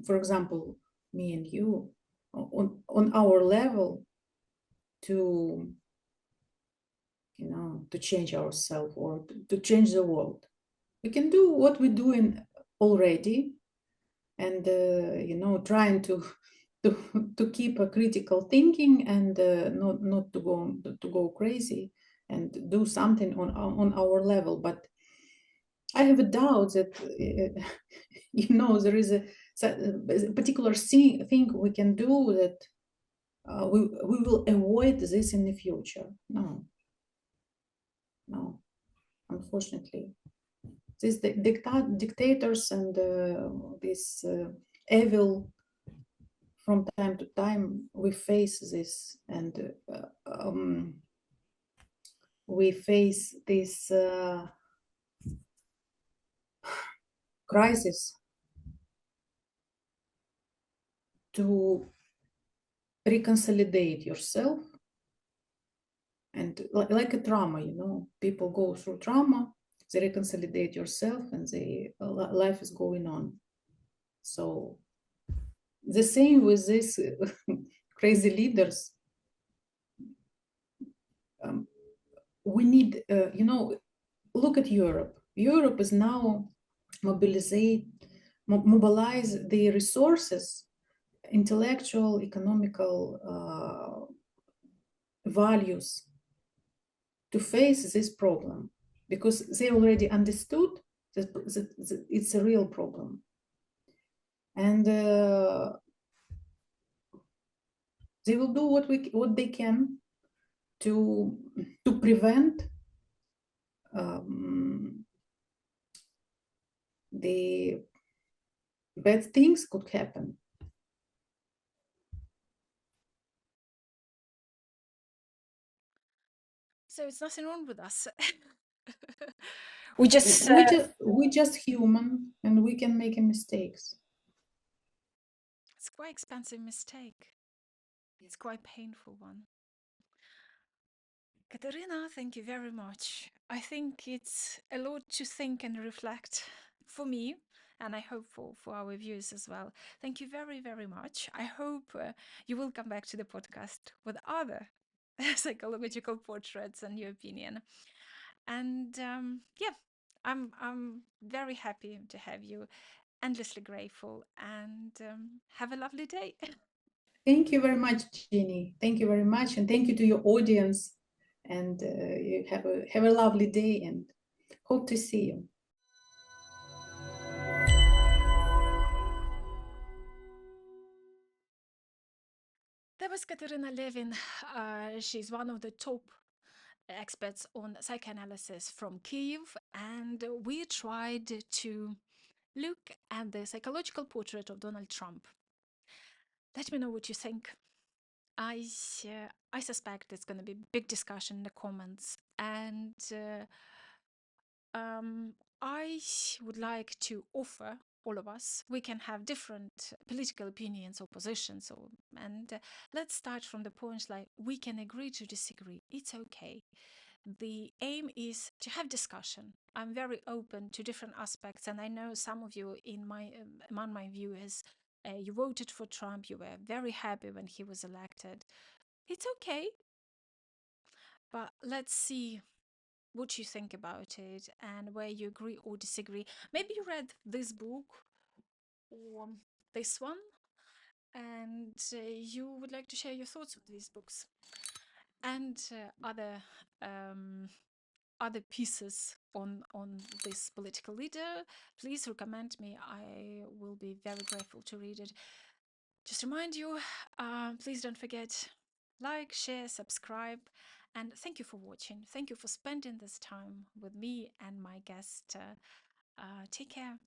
For example, me and you, on our level, to to change ourselves or to change the world. We can do what we do already, and trying to keep a critical thinking and not to go crazy and do something on our level. But I have a doubt that there is a particular thing we can do that we will avoid this in the future. No, unfortunately, these dictators and this evil, from time to time we face this, and we face this crisis to reconsolidate yourself. And like a trauma, people go through trauma, they reconsolidate yourself, and life is going on. So the same with these crazy leaders. We need, look at Europe. Europe is now mobilize the resources, intellectual, economical values, to face this problem, because they already understood that it's a real problem. And they will do what they can to prevent the bad things could happen. So it's nothing wrong with us. We just we just human, and we can make mistakes. It's quite expensive mistake. It's quite painful one. Kateryna, thank you very much. I think it's a lot to think and reflect for me, and I hope for our viewers as well. Thank you very, very much. I hope you will come back to the podcast with other psychological portraits and your opinion. And yeah, I'm very happy to have you. Endlessly grateful, and have a lovely day. Thank you very much, Jenny. Thank you very much, and thank you to your audience. And you have a lovely day, and hope to see you. That was Kateryna Levin. She's one of the top experts on psychoanalysis from Kyiv, and we tried to look at the psychological portrait of Donald Trump. Let me know what you think. I suspect it's going to be a big discussion in the comments, and I would like to offer all of us, we can have different political opinions or positions, and let's start from the point like we can agree to disagree. It's okay. The aim is to have discussion. I'm very open to different aspects, and I know some of you among my viewers, you voted for Trump. You were very happy when he was elected. It's okay, but let's see what you think about it and where you agree or disagree. Maybe you read this book or this one, and you would like to share your thoughts on these books and other pieces on this political leader. Please recommend me. I will be very grateful to read it. Just remind you, please don't forget, like, share, subscribe, and thank you for watching. Thank you for spending this time with me and my guest. Take care.